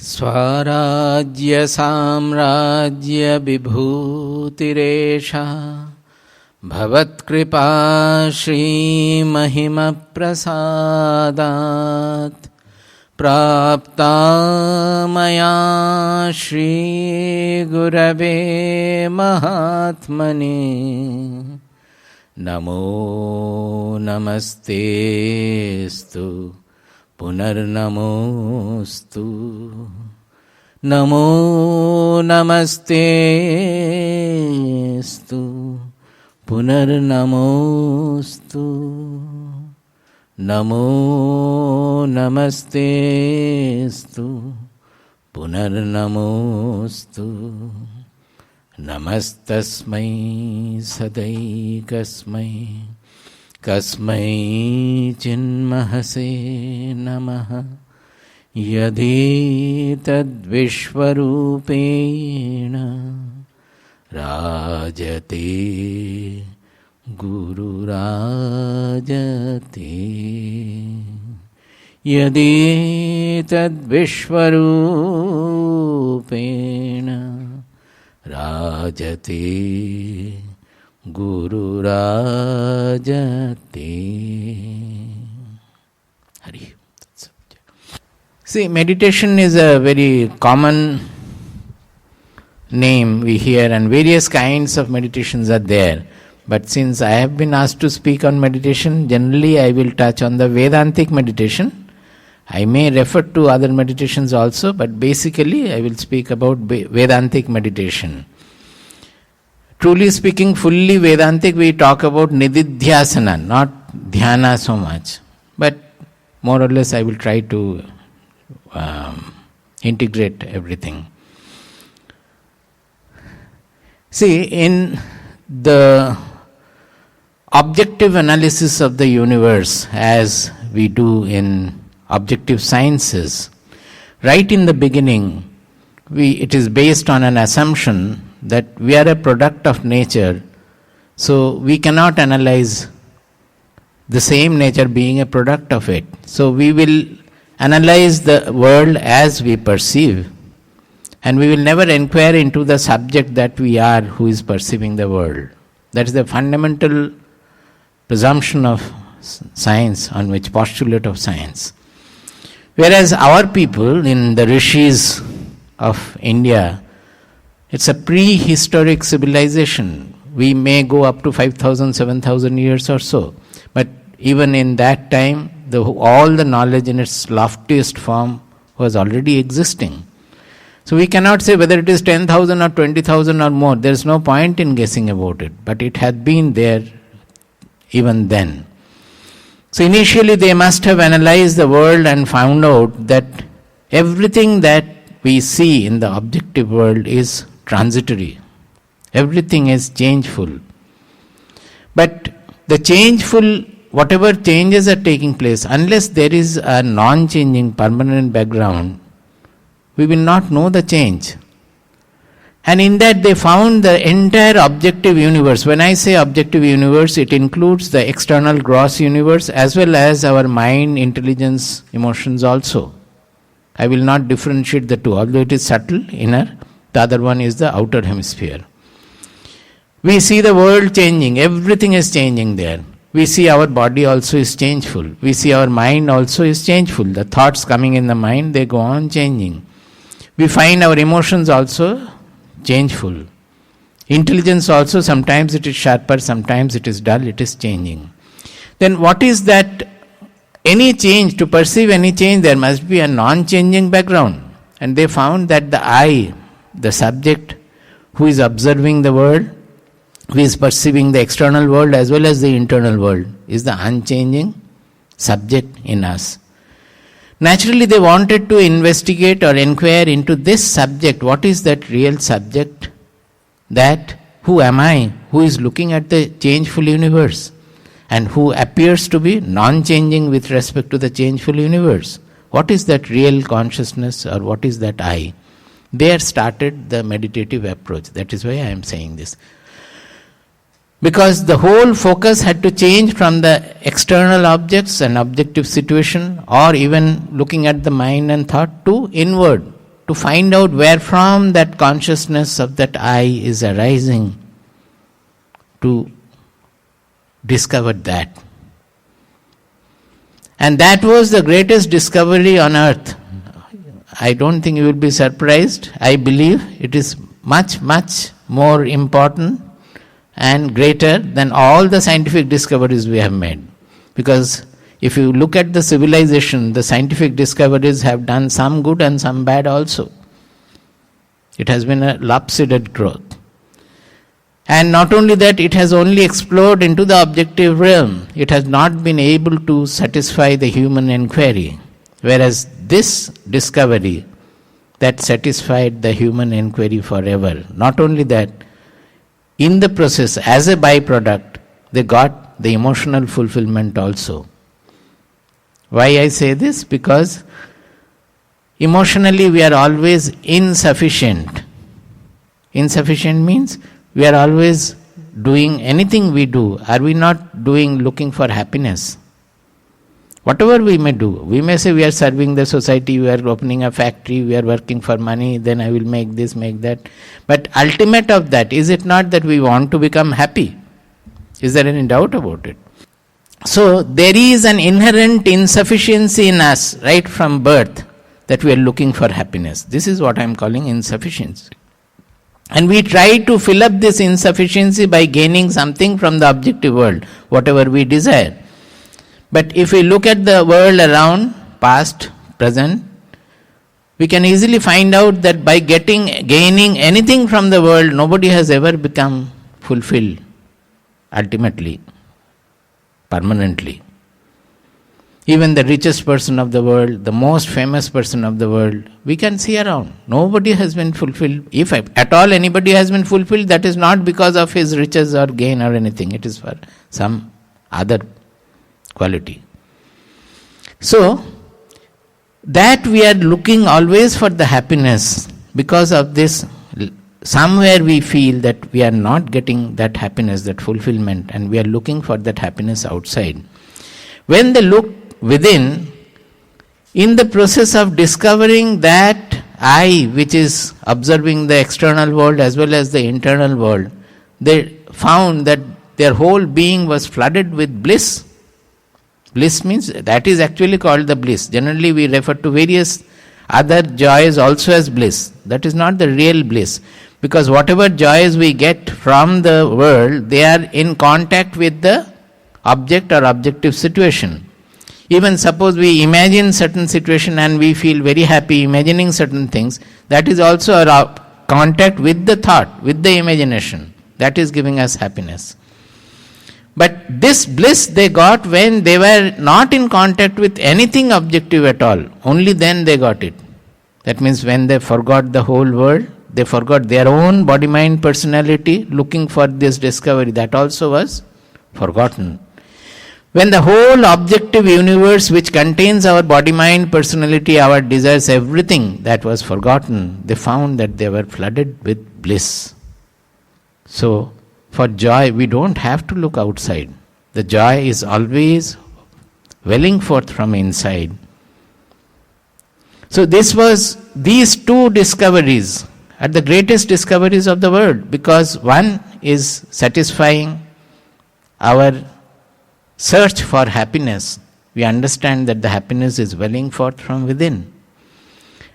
स्वराज्य साम्राज्य विभूतिरेषा भवत्कृपा श्रीमहिमप्रसादात् प्राप्ता मया श्रीगुरवे महात्मने नमो नमस्तेस्तु पुनर्नमोस्तु नमो नमस्तेस्तु पुनर्नमोस्तु नमो नमस्तेस्तु पुनर्नमोस्तु नमस्तस्मै सदैकस्मै कस्मै चिन्महसे नमः यदेतद्विश्वरूपेण राजते गुरुराजते यदेतद्विश्वरूपेण राजते गुरुराजते. Hari. See, meditation is a very common name we hear, and various kinds of meditations are there. But since I have been asked to speak on meditation, generally I will touch on the Vedantic meditation. I may refer to other meditations also, but basically I will speak about Vedantic meditation. Truly speaking, fully Vedantic, we talk about Nididhyasana, not Dhyana so much. But more or less I will try to integrate everything. See, in the objective analysis of the universe, as we do in objective sciences, right in the beginning, it is based on an assumption that we are a product of nature, so we cannot analyze the same nature being a product of it. So we will analyze the world as we perceive, and we will never inquire into the subject that we are who is perceiving the world. That is the fundamental presumption of science, on which postulate of science. Whereas our people in the rishis of India, it's a prehistoric civilization. We may go up to 5,000, 7,000 years or so. But even in that time, all the knowledge in its loftiest form was already existing. So we cannot say whether it is 10,000 or 20,000 or more. There is no point in guessing about it. But it had been there even then. So initially they must have analyzed the world and found out that everything that we see in the objective world is transitory. Everything is changeful. But the changeful, whatever changes are taking place, unless there is a non-changing permanent background, we will not know the change. And in that they found the entire objective universe. When I say objective universe, it includes the external gross universe as well as our mind, intelligence, emotions also. I will not differentiate the two, although it is subtle, inner. The other one is the outer hemisphere. We see the world changing. Everything is changing there. We see our body also is changeful. We see our mind also is changeful. The thoughts coming in the mind, they go on changing. We find our emotions also changeful. Intelligence also, sometimes it is sharper, sometimes it is dull, it is changing. Then what is that? Any change, to perceive any change, there must be a non-changing background. And they found that the I, the subject who is observing the world, who is perceiving the external world as well as the internal world, is the unchanging subject in us. Naturally, they wanted to investigate or inquire into this subject. What is that real subject? That, who am I, who is looking at the changeful universe and who appears to be non-changing with respect to the changeful universe? What is that real consciousness, or what is that I? There started the meditative approach. That is why I am saying this. Because the whole focus had to change from the external objects and objective situation, or even looking at the mind and thought, to inward. to find out where from that consciousness of that I is arising, to discover that. And that was the greatest discovery on earth. I don't think you will be surprised. I believe it is much, much more important and greater than all the scientific discoveries we have made. Because if you look at the civilization, the scientific discoveries have done some good and some bad also. It has been a lopsided growth. And not only that, it has only explored into the objective realm. It has not been able to satisfy the human inquiry. Whereas this discovery, that satisfied the human inquiry forever. Not only that, in the process, as a byproduct, they got the emotional fulfillment also. Why I say this? Because emotionally we are always insufficient. Insufficient means we are always doing anything we do. Are we not looking for happiness? Whatever we may do, we may say we are serving the society, we are opening a factory, we are working for money, then I will make this, make that. But ultimate of that, is it not that we want to become happy? Is there any doubt about it? So there is an inherent insufficiency in us right from birth that we are looking for happiness. This is what I am calling insufficiency. And we try to fill up this insufficiency by gaining something from the objective world, whatever we desire. But if we look at the world around, past, present, we can easily find out that by gaining anything from the world, nobody has ever become fulfilled, ultimately, permanently. Even the richest person of the world, the most famous person of the world, we can see around. Nobody has been fulfilled. If at all anybody has been fulfilled, that is not because of his riches or gain or anything. It is for some other quality. So, that we are looking always for the happiness. Because of this, somewhere we feel that we are not getting that happiness, that fulfillment, and we are looking for that happiness outside. When they look within, in the process of discovering that I, which is observing the external world as well as the internal world, they found that their whole being was flooded with bliss. Bliss means, that is actually called the bliss. Generally we refer to various other joys also as bliss. That is not the real bliss. Because whatever joys we get from the world, they are in contact with the object or objective situation. Even suppose we imagine certain situation and we feel very happy imagining certain things, that is also a contact with the thought, with the imagination. That is giving us happiness. But this bliss they got when they were not in contact with anything objective at all. Only then they got it. That means when they forgot the whole world, they forgot their own body-mind personality looking for this discovery. That also was forgotten. When the whole objective universe which contains our body-mind personality, our desires, everything that was forgotten, they found that they were flooded with bliss. So, for joy, we don't have to look outside. The joy is always welling forth from inside. So these two discoveries are the greatest discoveries of the world, because one is satisfying our search for happiness. We understand that the happiness is welling forth from within.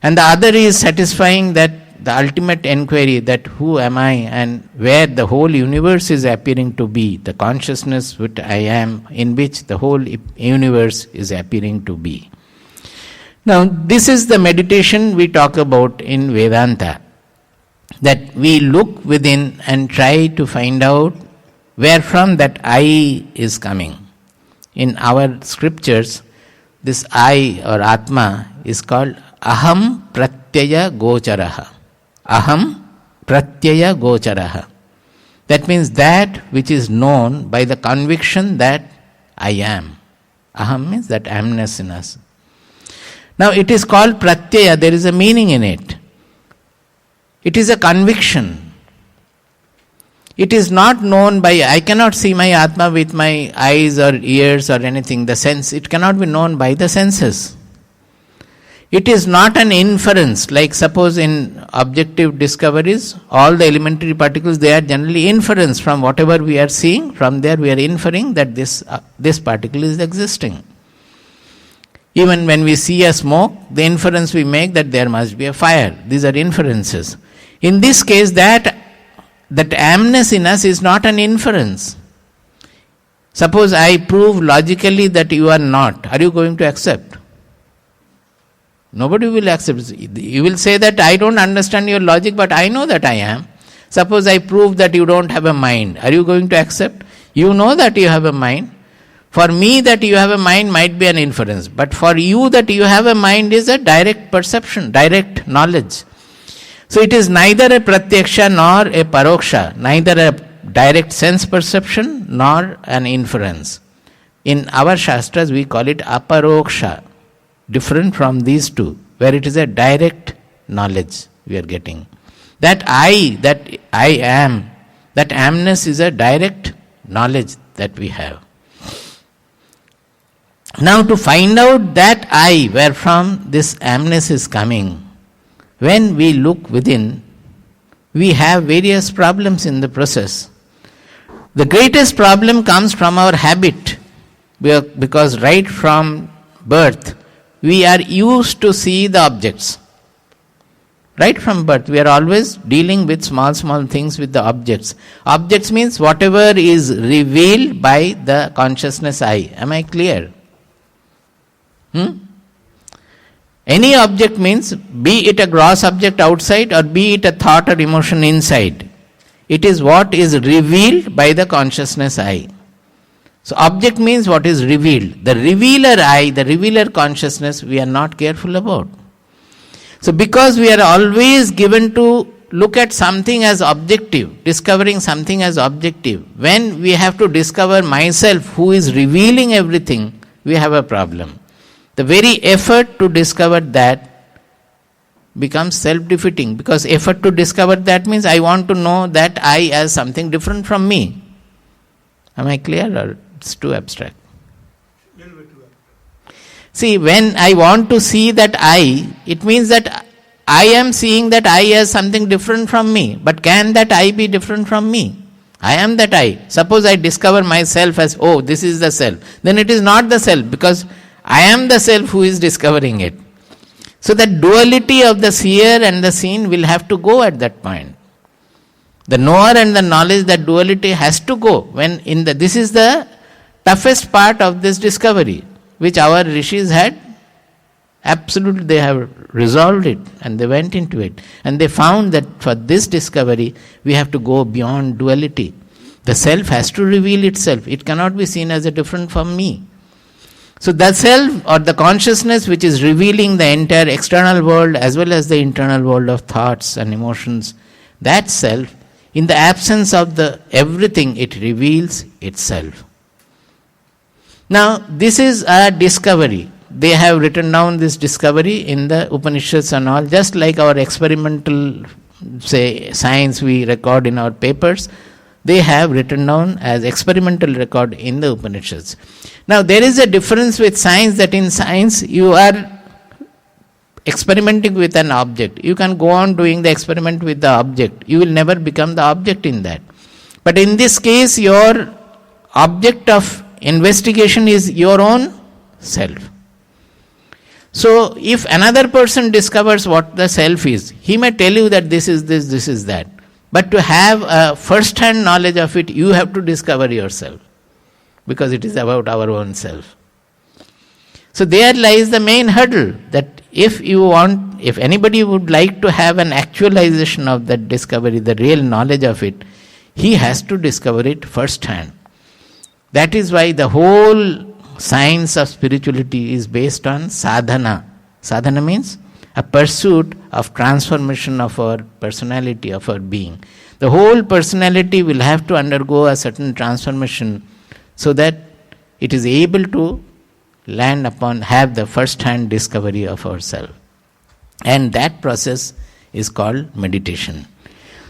And the other is satisfying that the ultimate inquiry, that who am I and where the whole universe is appearing to be, the consciousness which I am, in which the whole universe is appearing to be. Now, this is the meditation we talk about in Vedanta, that we look within and try to find out where from that I is coming. In our scriptures, this I or Atma is called Aham Pratyaya Gocharaha. Aham Pratyaya Gocharaha. That means that which is known by the conviction that I am. Aham means that amness in us. Now it is called Pratyaya, there is a meaning in it. It is a conviction. It is not known by, I cannot see my Atma with my eyes or ears or anything, the sense, it cannot be known by the senses. It is not an inference, like suppose in objective discoveries, all the elementary particles, they are generally inference from whatever we are seeing. From there we are inferring that this particle is existing. Even when we see a smoke, the inference we make that there must be a fire. These are inferences. In this case, that amness in us is not an inference. Suppose I prove logically that you are not. Are you going to accept? Nobody will accept. You will say that I don't understand your logic, but I know that I am. Suppose I prove that you don't have a mind. Are you going to accept? You know that you have a mind. For me, that you have a mind might be an inference. But for you, that you have a mind is a direct perception, direct knowledge. So it is neither a pratyaksha nor a paroksha, neither a direct sense perception nor an inference. In our Shastras, we call it aparoksha. Different from these two, where it is a direct knowledge we are getting. That I am, that amness is a direct knowledge that we have. Now to find out that I, wherefrom this amness is coming, when we look within, we have various problems in the process. The greatest problem comes from our habit, because right from birth, we are used to see the objects. Right from birth, we are always dealing with small things with the objects. Objects means whatever is revealed by the consciousness I. Am I clear? Any object means, be it a gross object outside or be it a thought or emotion inside. It is what is revealed by the consciousness I. So object means what is revealed. The revealer I, the revealer consciousness, we are not careful about. So because we are always given to look at something as objective, discovering something as objective, when we have to discover myself who is revealing everything, we have a problem. The very effort to discover that becomes self-defeating, because effort to discover that means I want to know that I as something different from me. Am I clear, or it's too abstract? See, when I want to see that I, it means that I am seeing that I as something different from me. But can that I be different from me? I am that I. Suppose I discover myself as, oh, this is the self. Then it is not the self, because I am the self who is discovering it. So that duality of the seer and the seen will have to go at that point. The knower and the knowledge, that duality has to go. This is the toughest part of this discovery, which our rishis had. Absolutely, they have resolved it and they went into it. And they found that for this discovery, we have to go beyond duality. The self has to reveal itself. It cannot be seen as a different from me. So the self or the consciousness which is revealing the entire external world as well as the internal world of thoughts and emotions, that self, in the absence of the everything, it reveals itself. Now, this is a discovery. They have written down this discovery in the Upanishads and all, just like our experimental, say, science we record in our papers. They have written down as experimental record in the Upanishads. Now, there is a difference with science, that in science you are experimenting with an object. You can go on doing the experiment with the object. You will never become the object in that. But in this case, your object of investigation is your own self. So, if another person discovers what the self is, he may tell you that this is this, this is that. But to have a first-hand knowledge of it, you have to discover yourself, because it is about our own self. So there lies the main hurdle, that if anybody would like to have an actualization of that discovery, the real knowledge of it, he has to discover it first-hand. That is why the whole science of spirituality is based on sadhana. Sadhana means a pursuit of transformation of our personality, of our being. The whole personality will have to undergo a certain transformation so that it is able to have the first-hand discovery of ourselves. And that process is called meditation.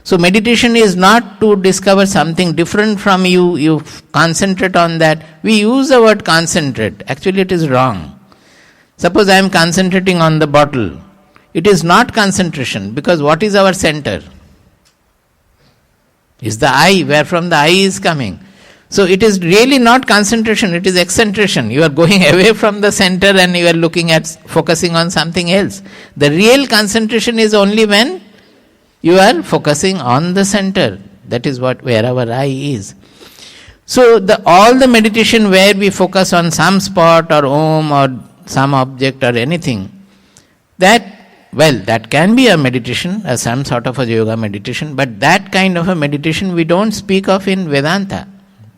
So meditation is not to discover something different from you, you concentrate on that. We use the word concentrate. Actually it is wrong. Suppose I am concentrating on the bottle. It is not concentration, because what is our center? Is the eye, where from the eye is coming. So it is really not concentration, it is excentration. You are going away from the center and you are looking at, focusing on something else. The real concentration is only when you are focusing on the center. That is where our eye is. So all the meditation where we focus on some spot or Om or some object or anything, that can be a meditation, some sort of a yoga meditation, but that kind of a meditation we don't speak of in Vedanta.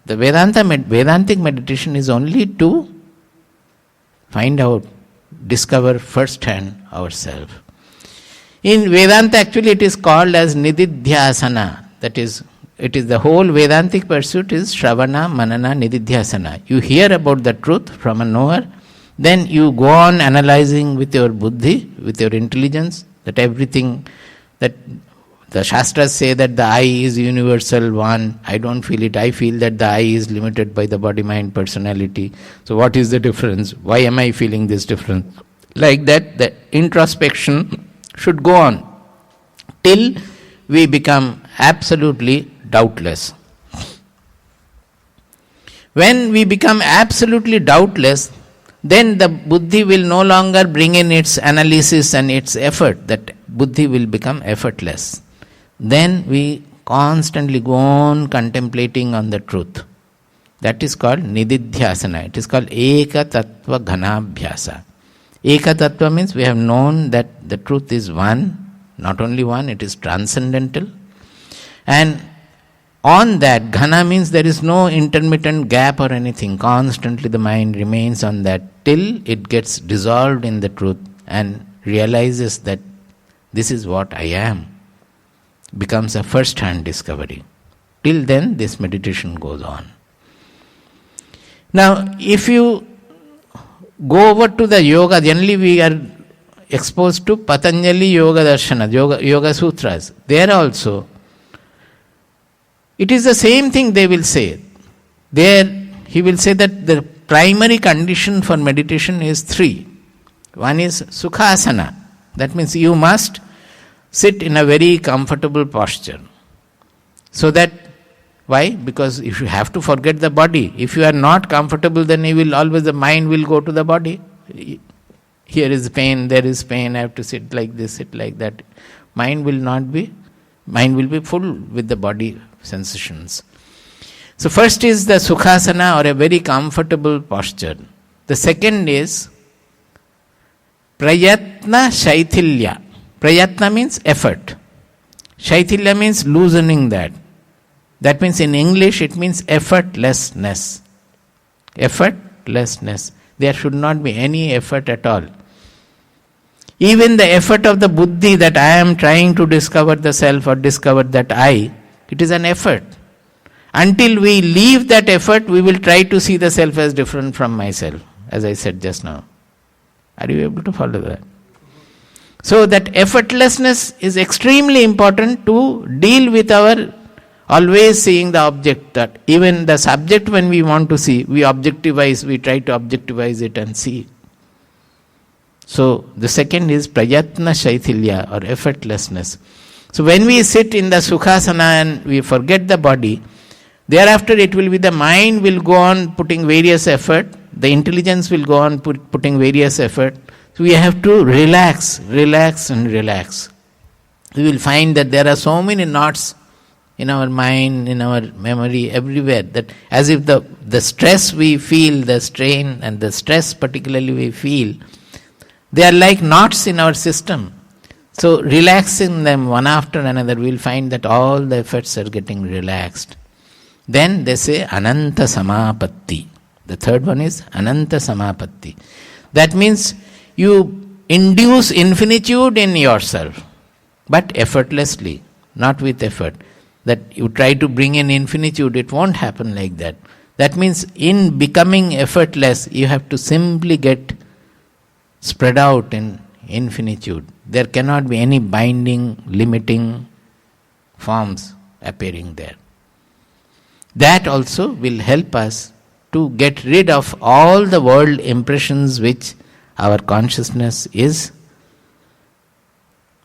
The Vedantic meditation is only to find out, discover first-hand ourselves. In Vedanta, actually, it is called as Nididhyasana. That is, it is the whole Vedantic pursuit is Shravana, Manana, Nididhyasana. You hear about the truth from a knower, then you go on analyzing with your buddhi, with your intelligence, that everything, that the Shastras say that the I is universal one, I don't feel it, I feel that the I is limited by the body, mind, personality. So what is the difference? Why am I feeling this difference? Like that, the introspection should go on till we become absolutely doubtless. When we become absolutely doubtless, then the buddhi will no longer bring in its analysis and its effort. That buddhi will become effortless. Then we constantly go on contemplating on the truth. That is called Nididhyasana. It is called Eka Tattva Ghanabhyasa. Eka Tattva means we have known that the truth is one, not only one, it is transcendental. And on that, Ghana means there is no intermittent gap or anything. Constantly the mind remains on that till it gets dissolved in the truth and realizes that this is what I am. Becomes a first-hand discovery. Till then, this meditation goes on. Now, if you go over to the yoga, generally we are exposed to Patanjali Yoga Darshana, Yoga Sutras. There also, it is the same thing they will say. There, he will say that the primary condition for meditation is 3. One is Sukhasana. That means you must sit in a very comfortable posture. So that, why? Because if you have to forget the body, if you are not comfortable, then you will always, the mind will go to the body. Here is pain, there is pain, I have to sit like this, sit like that. Mind will be full with the body sensations. So first is the Sukhasana, or a very comfortable posture. The second is Prayatna Shaithilya. Prayatna means effort. Shaithilya means loosening that. That means in English it means effortlessness. Effortlessness. There should not be any effort at all. Even the effort of the buddhi that I am trying to discover the self or discover that I, it is an effort. Until we leave that effort, we will try to see the self as different from myself, as I said just now. Are you able to follow that? So that effortlessness is extremely important to deal with our always seeing the object, that even the subject when we want to see, we try to objectivize it and see. So the second is Prayatna Shaithilya, or effortlessness. So when we sit in the Sukhasana and we forget the body, thereafter it will be the mind will go on putting various effort, the intelligence will go on putting various effort. So we have to relax. We will find that there are so many knots in our mind, in our memory, everywhere, that as if the stress we feel, the strain and the stress particularly we feel, they are like knots in our system. So relaxing them one after another, we will find that all the efforts are getting relaxed. Then they say Ananta Samapatti. The third one is Ananta Samapatti. That means you induce infinitude in yourself, but effortlessly, not with effort. That you try to bring in infinitude, it won't happen like that. That means in becoming effortless, you have to simply get spread out in infinitude. There cannot be any binding, limiting forms appearing there. That also will help us to get rid of all the world impressions which our consciousness is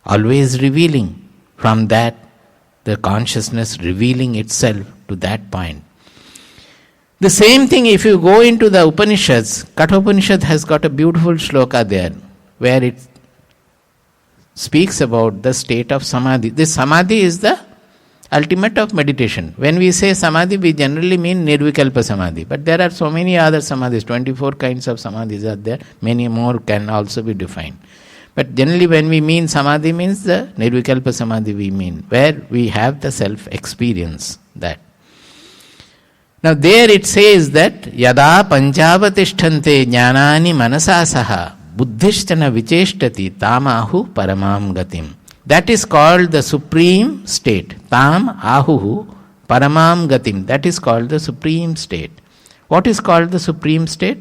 always revealing. From that, the consciousness revealing itself to that point. The same thing if you go into the Upanishads, Kathopanishad has got a beautiful shloka there, where it speaks about the state of samadhi. This samadhi is the ultimate of meditation. When we say samadhi, we generally mean nirvikalpa samadhi. But there are so many other samadhis, 24 kinds of samadhis are there. Many more can also be defined. But generally when we mean samadhi, means the nirvikalpa samadhi we mean, where we have the self-experience. That. Now there it says that yada panchavatishtante jnanani manasa saha buddhishtana vicheshtati tamahu paramam gatim. That is called the supreme state. Tam ahuhu paramam gatim. That is called the supreme state. What is called the supreme state?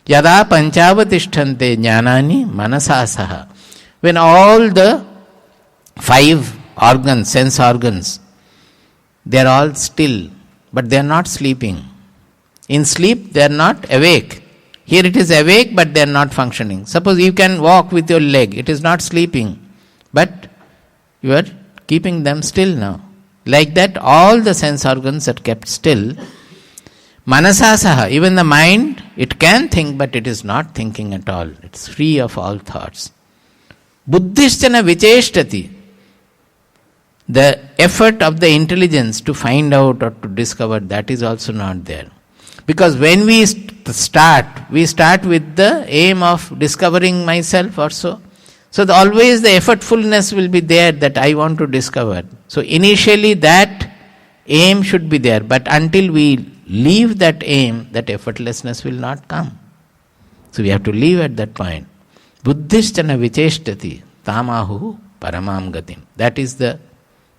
Yada panchavatishtante jnanani manasasaha. When all the 5 organs, sense organs, they are all still, but they are not sleeping. In sleep, they are not awake. Here it is awake, but they are not functioning. Suppose you can walk with your leg, it is not sleeping, but you are keeping them still now. Like that, all the sense organs are kept still. Manasasaha, even the mind, it can think, but it is not thinking at all. It's free of all thoughts. Buddhishtana vicheshtati. The effort of the intelligence to find out or to discover, that is also not there. Because when we start with the aim of discovering myself or so. So always the effortfulness will be there that I want to discover. So initially that aim should be there, but until we leave that aim, that effortlessness will not come. So we have to leave at that point. Buddhishtana vicheshtati tamahu paramam gatim. That is the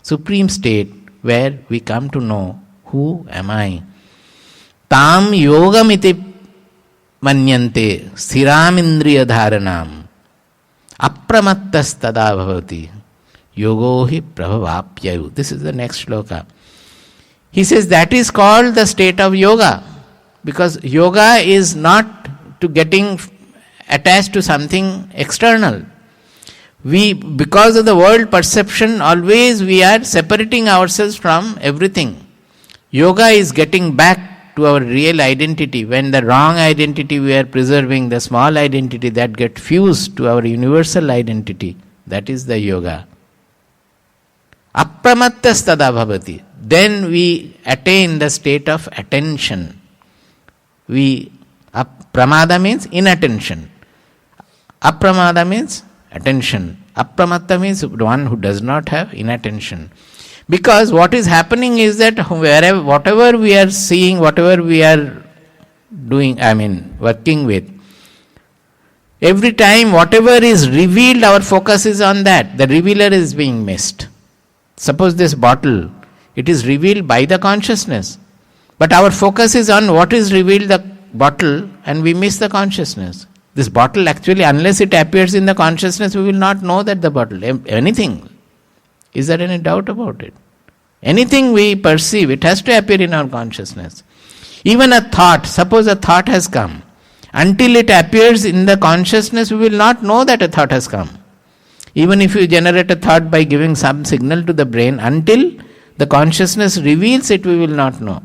supreme state where we come to know who am I. Tam yogamiti manyante sthiramindriya dharanam apramattas tada bhavati yogohi prabhavapyayu. This is the next shloka. He says that is called the state of yoga, because yoga is not to getting attached to something external. Because of the world perception, always we are separating ourselves from everything. Yoga is getting back to our real identity. When the wrong identity we are preserving, the small identity that gets fused to our universal identity, that is the yoga. Apramattas tada bhavati. Then we attain the state of attention. Pramada means inattention. Apramada means attention. Apramatta means one who does not have inattention. Because what is happening is that whatever we are seeing, whatever we are doing, working with, every time whatever is revealed, our focus is on that. The revealer is being missed. Suppose this bottle, it is revealed by the consciousness. But our focus is on what is revealed, the bottle, and we miss the consciousness. This bottle actually, unless it appears in the consciousness, we will not know that the bottle, anything. Is there any doubt about it? Anything we perceive, it has to appear in our consciousness. Even a thought, suppose a thought has come. Until it appears in the consciousness, we will not know that a thought has come. Even if you generate a thought by giving some signal to the brain, until the consciousness reveals it, we will not know.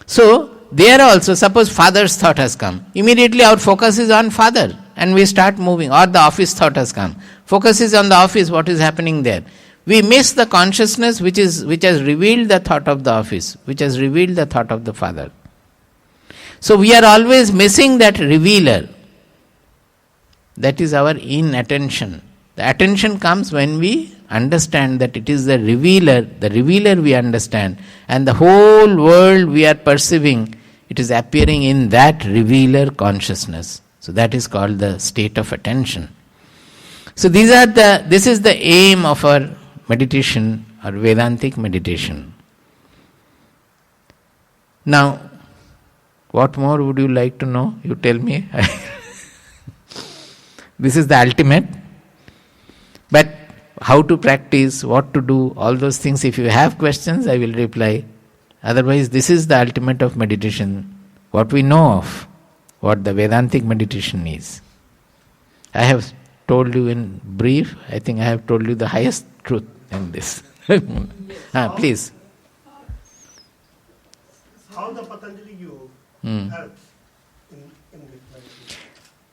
So, there also, suppose father's thought has come. Immediately our focus is on father and we start moving. Or the office thought has come. Focus is on the office, what is happening there. We miss the consciousness which has revealed the thought of the office, which has revealed the thought of the father. So we are always missing that revealer. That is our inattention. The attention comes when we understand that it is the revealer we understand, and the whole world we are perceiving, it is appearing in that revealer consciousness. So that is called the state of attention. So this is the aim of our meditation or Vedantic meditation. Now, what more would you like to know? You tell me. This is the ultimate. But how to practice, what to do, all those things, if you have questions, I will reply. Otherwise, this is the ultimate of meditation, what we know of. what the Vedantic meditation is. I have told you in brief, I think I have told you the highest truth in this. Please. How the Patanjali Yoga helps in this meditation?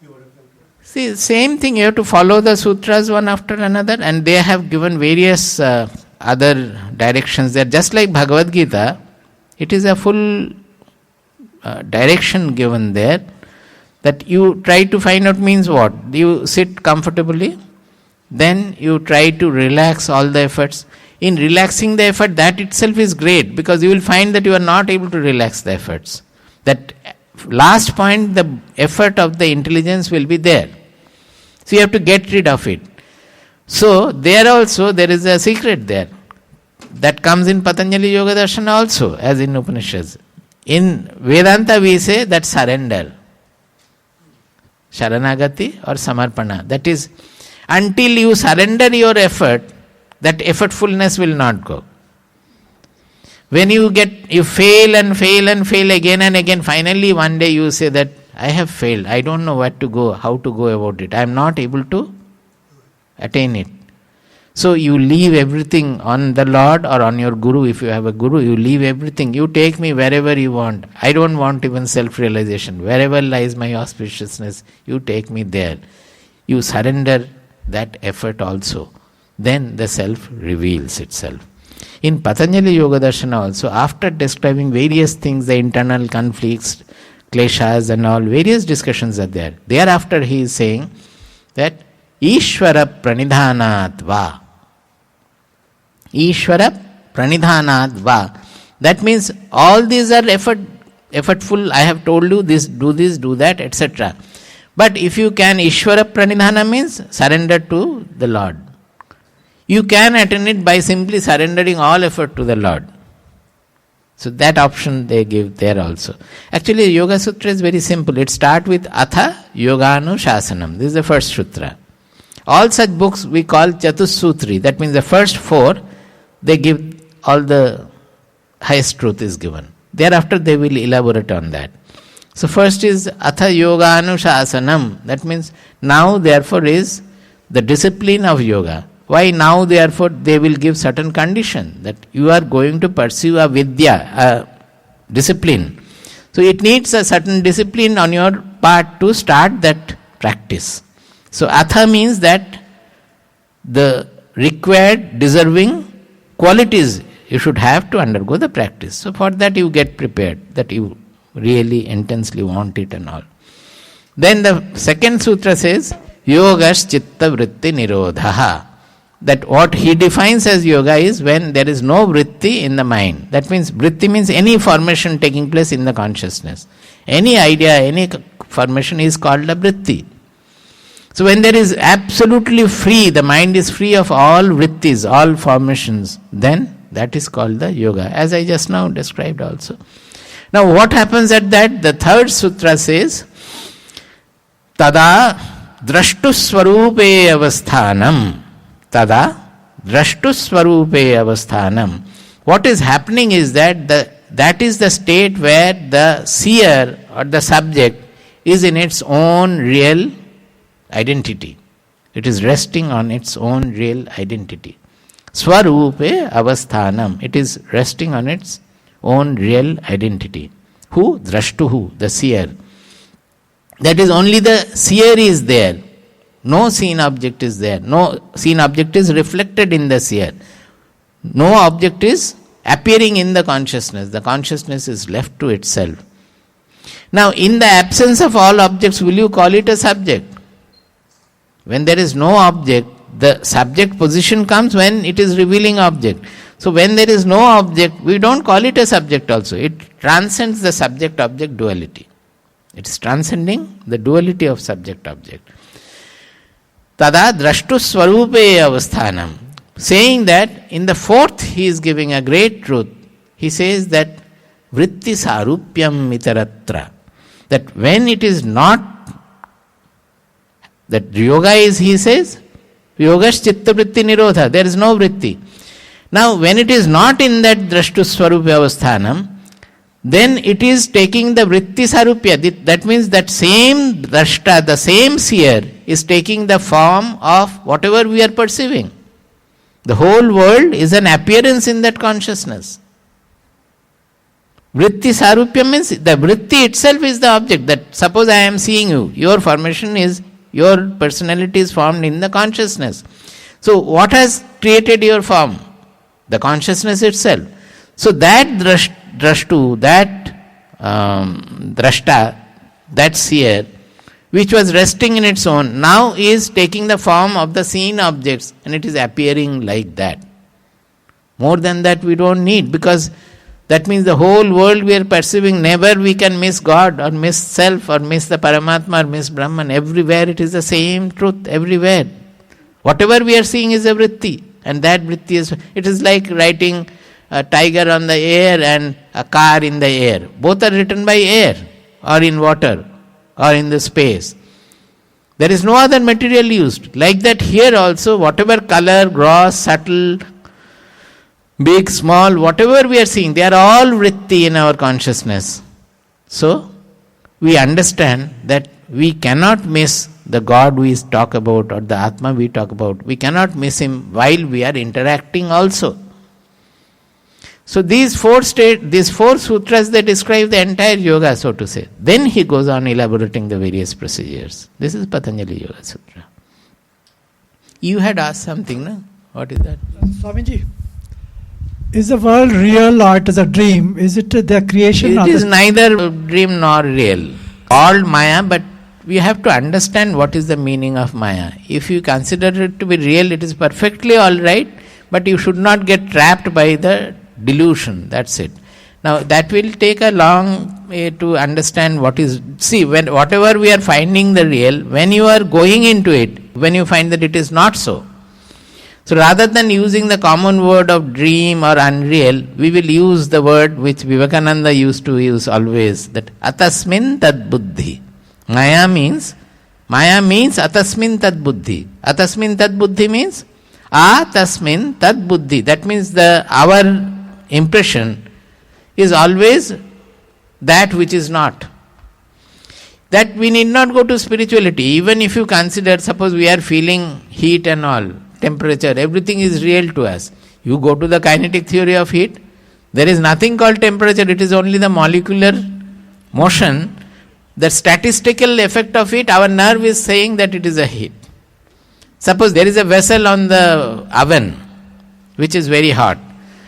You were referring to. See, same thing, you have to follow the sutras one after another, and they have given various other directions there. Just like Bhagavad Gita, it is a full direction given there, that you try to find out means what? You sit comfortably, then you try to relax all the efforts. In relaxing the effort, that itself is great, because you will find that you are not able to relax the efforts. That last point, the effort of the intelligence will be there. So you have to get rid of it. So there also there is a secret there. That comes in Patanjali Yoga Darshana also, as in Upanishads. In Vedanta we say that surrender. Sharanagati or Samarpana. That is, until you surrender your effort, that effortfulness will not go. When you fail and fail and fail again and again, finally one day you say that I have failed, I don't know what to go, how to go about it, I am not able to attain it. So you leave everything on the Lord or on your Guru. If you have a Guru, you leave everything. You take me wherever you want. I don't want even self-realization. Wherever lies my auspiciousness, you take me there. You surrender that effort also. Then the self reveals itself. In Patanjali Yoga Darshana also, after describing various things, the internal conflicts, kleshas and all, various discussions are there. Thereafter he is saying that Ishvara pranidhanat va. Ishvara pranidhanat va. That means all these are effortful. I have told you this, do that, etc. But if you can, Ishvara pranidhana means surrender to the Lord. You can attain it by simply surrendering all effort to the Lord. So that option they give there also. Actually, Yoga Sutra is very simple. It starts with Atha Yoganu Shasanam. This is the first sutra. All such books we call Chatussutri. That means the first four, they give all the highest truth is given. Thereafter they will elaborate on that. So first is Atha Yoganu Shasanam. That means now therefore is the discipline of yoga. Why now therefore they will give certain condition that you are going to pursue a vidya, a discipline. So it needs a certain discipline on your part to start that practice. So Atha means that the required, deserving qualities you should have to undergo the practice. So for that you get prepared, that you really intensely want it and all. Then the second sutra says, Yogas Chitta Vritti Nirodhaha. That what he defines as yoga is when there is no vritti in the mind. That means vritti means any formation taking place in the consciousness. Any idea, any formation is called a vritti. So when there is absolutely free, the mind is free of all vrittis, all formations, then that is called the yoga, as I just now described also. Now what happens at that? The third sutra says, Tada drashtu swarupe avasthanam. Tada drashtu swarupe avasthanam. What is happening is that that is the state where the seer or the subject is in its own real identity. It is resting on its own real identity. Swarupe avasthanam. It is resting on its own real identity. Who? Drashtuhu, the seer. That is, only the seer is there. No seen object is there. No seen object is reflected in the seer. No object is appearing in the consciousness. The consciousness is left to itself. Now, in the absence of all objects, will you call it a subject? When there is no object, the subject position comes when it is revealing object. So when there is no object, we don't call it a subject also. It transcends the subject-object duality. It is transcending the duality of subject-object. Tada drashtu swarupe avasthanam. Saying that, in the fourth he is giving a great truth. He says that vritti sarupyam itaratra. That when it is not, that yoga is, he says, yogash chitta vritti nirodha. There is no vritti. Now, when it is not in that drashtu swarupa avasthanam, then it is taking the vritti sarupya. That means that same drashta, the same seer, is taking the form of whatever we are perceiving. The whole world is an appearance in that consciousness. Vritti sarupya means the vritti itself is the object. That suppose I am seeing you, your formation is, your personality is formed in the consciousness. So what has created your form? The consciousness itself. So that drashtu, that drashta, that seer, which was resting in its own, now is taking the form of the seen objects and it is appearing like that. More than that we don't need, because that means the whole world we are perceiving, never we can miss God or miss self or miss the Paramatma or miss Brahman. Everywhere it is the same truth, everywhere. Whatever we are seeing is a vritti, and that vritti is, it is like writing a tiger on the air and a car in the air. Both are written by air or in water or in the space. There is no other material used. Like that here also, whatever color, gross, subtle, big, small, whatever we are seeing, they are all vritti in our consciousness. So, we understand that we cannot miss the God we talk about or the Atma we talk about. We cannot miss him while we are interacting also. So these four sutras, they describe the entire yoga, so to say. Then he goes on elaborating the various procedures. This is Patanjali Yoga Sutra. You had asked something, no? What is that? Swamiji, is the world real or it is a dream? Is it the creation? It is neither dream nor real. All Maya, but we have to understand what is the meaning of Maya. If you consider it to be real, it is perfectly all right, but you should not get trapped by the delusion. That's it. Now that will take a long way to understand what is. See, when whatever we are finding the real, when you are going into it, when you find that it is not so. So rather than using the common word of dream or unreal, we will use the word which Vivekananda used to use always, that atasmin tad buddhi. Maya means atasmin tad buddhi. Atasmin tad buddhi means atasmin tad buddhi. That means our impression is always that which is not. That we need not go to spirituality. Even if you consider, suppose we are feeling heat and all, temperature, everything is real to us. You go to the kinetic theory of heat, there is nothing called temperature, it is only the molecular motion. The statistical effect of it, our nerve is saying that it is a heat. Suppose there is a vessel on the oven which is very hot.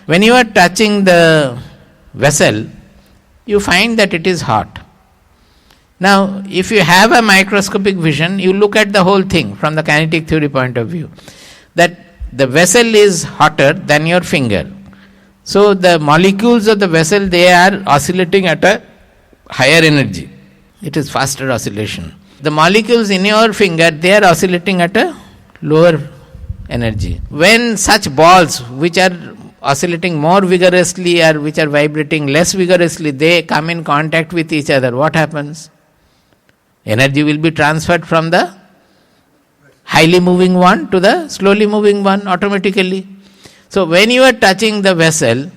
When you are touching the vessel, you find that it is hot. Now, if you have a microscopic vision, you look at the whole thing from the kinetic theory point of view, that the vessel is hotter than your finger. So, the molecules of the vessel, they are oscillating at a higher energy. It is faster oscillation. The molecules in your finger, they are oscillating at a lower energy. When such balls which are oscillating more vigorously or which are vibrating less vigorously, they come in contact with each other, what happens? Energy will be transferred from the highly moving one to the slowly moving one automatically. So when you are touching the vessel,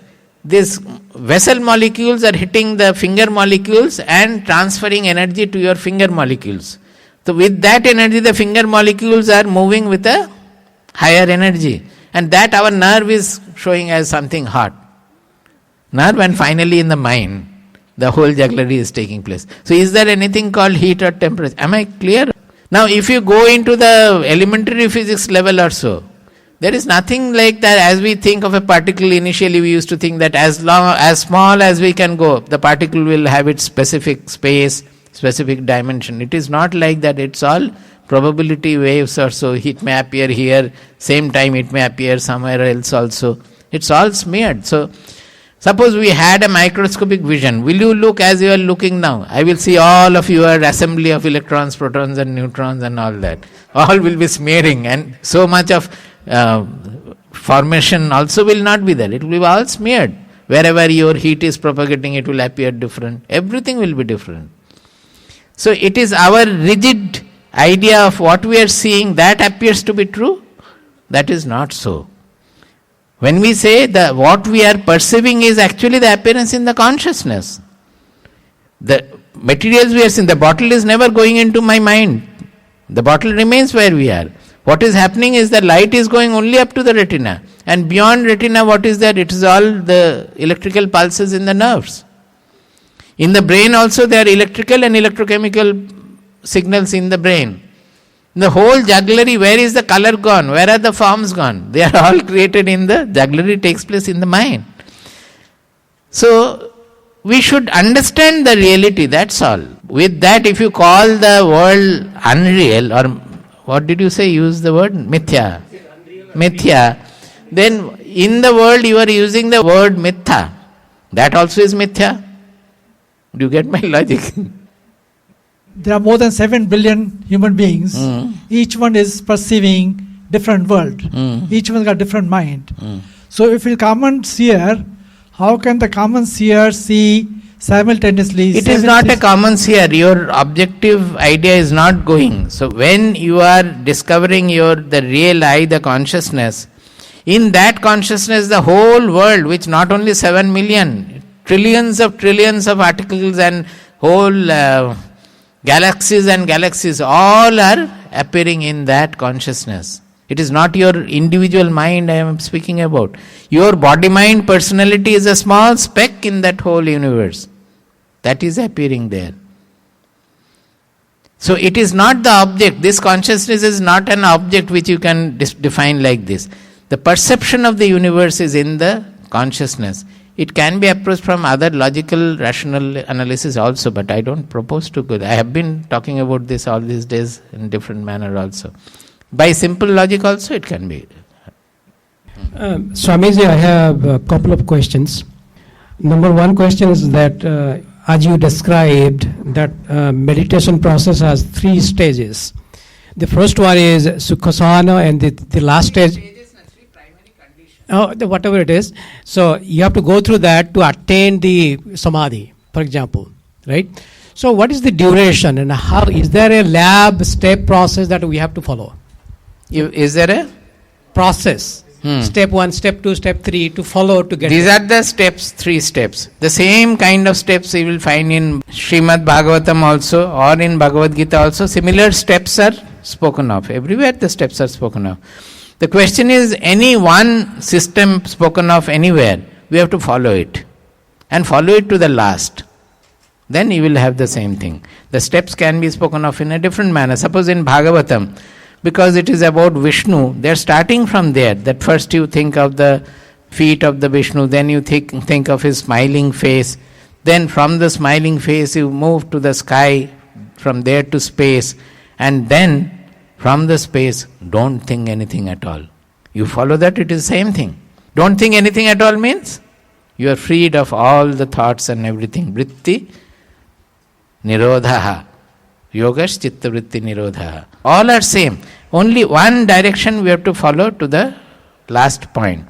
these vessel molecules are hitting the finger molecules and transferring energy to your finger molecules. So with that energy, the finger molecules are moving with a higher energy. And that our nerve is showing as something hot. Nerve, and finally in the mind, the whole jugglery is taking place. So is there anything called heat or temperature? Am I clear? Now if you go into the elementary physics level or so, there is nothing like that. As we think of a particle, initially we used to think that as small as we can go, the particle will have its specific space, specific dimension. It is not like that. It's all probability waves or so. It may appear here, same time it may appear somewhere else also. It's all smeared. So, suppose we had a microscopic vision. Will you look as you are looking now? I will see all of your assembly of electrons, protons and neutrons and all that. All will be smearing, and so much of formation also will not be there. It will be all smeared. Wherever your heat is propagating, it will appear different. Everything will be different. So it is our rigid idea of what we are seeing that appears to be true. That is not so. When we say that what we are perceiving is actually the appearance in the consciousness. The materials we are seeing, the bottle is never going into my mind. The bottle remains where we are. What is happening is the light is going only up to the retina. And beyond retina, what is there? It is all the electrical pulses in the nerves. In the brain also, there are electrical and electrochemical signals in the brain. The whole jugglery, where is the color gone? Where are the forms gone? They are all created in the jugglery takes place in the mind. So, we should understand the reality, that's all. With that, if you call the world unreal, or what did you say, use the word? Mithya. Mithya. Then, in the world you are using the word mithya. That also is mithya. Do you get my logic? There are more than 7 billion human beings. Each one is perceiving different world. Each one got different mind. So if you common seer, how can the common seer see simultaneously? It is not a common seer. Your objective idea is not going. So when you are discovering the real I, the consciousness, in that consciousness the whole world, which not only 7 million, trillions of articles and whole galaxies and galaxies, all are appearing in that consciousness. It is not your individual mind I am speaking about. Your body-mind personality is a small speck in that whole universe. That is appearing there. So it is not the object. This consciousness is not an object which you can define like this. The perception of the universe is in the consciousness. It can be approached from other logical, rational analysis also, but I don't propose to go. I have been talking about this all these days in different manner also. By simple logic also it can be. Swamiji, I have a couple of questions. Number one question is that as you described that meditation process has 3 stages. The first one is Sukhasana, and the last stage, whatever it is. So you have to go through that to attain the samadhi, for example, right? So what is the duration, and how is there a lab step process that we have to follow? Is there a process? Step 1, step 2, step 3 to follow to get These there. are the steps, 3 steps. The same kind of steps you will find in Srimad Bhagavatam also, or in Bhagavad Gita also. Similar steps are spoken of. Everywhere the steps are spoken of. The question is, any one system spoken of anywhere, we have to follow it. And follow it to the last. Then you will have the same thing. The steps can be spoken of in a different manner. Suppose in Bhagavatam, because it is about Vishnu, they are starting from there. That first you think of the feet of the Vishnu, then you think of his smiling face. Then from the smiling face you move to the sky, from there to space. And then from the space, don't think anything at all. You follow that, it is the same thing. Don't think anything at all means you are freed of all the thoughts and everything. Vritti nirodhaha. Yogash chitta vritti nirodhaha. All are same. Only one direction we have to follow to the last point.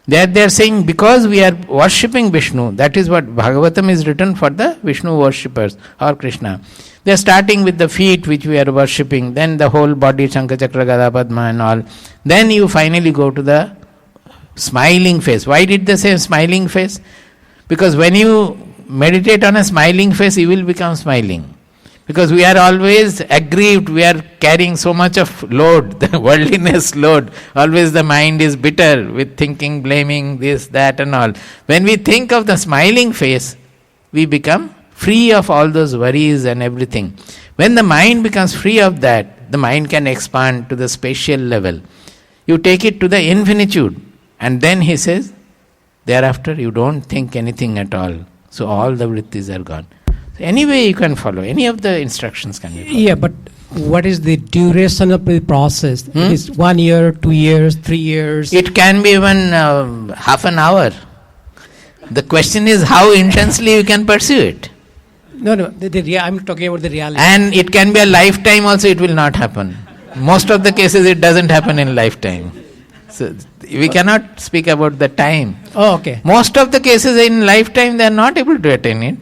There they are saying, because we are worshipping Vishnu, that is what Bhagavatam is written for the Vishnu worshippers or Krishna. They are starting with the feet which we are worshipping, then the whole body, Shankha, Chakra, Gada, Padma and all. Then you finally go to the smiling face. Why did they say smiling face? Because when you meditate on a smiling face, you will become smiling. Because we are always aggrieved, we are carrying so much of load, the worldliness load. Always the mind is bitter with thinking, blaming, this, that and all. When we think of the smiling face, we become free of all those worries and everything. When the mind becomes free of that, the mind can expand to the spatial level. You take it to the infinitude. And then he says, thereafter you don't think anything at all. So all the vrittis are gone. So any way you can follow, any of the instructions can be followed. Yeah, but what is the duration of the process? It is 1 year, 2 years, 3 years? It can be even half an hour. The question is how intensely you can pursue it. No, I'm talking about the reality. And it can be a lifetime also, it will not happen. Most of the cases it doesn't happen in lifetime. So we cannot speak about the time. Oh, okay. Most of the cases in lifetime they are not able to attain it.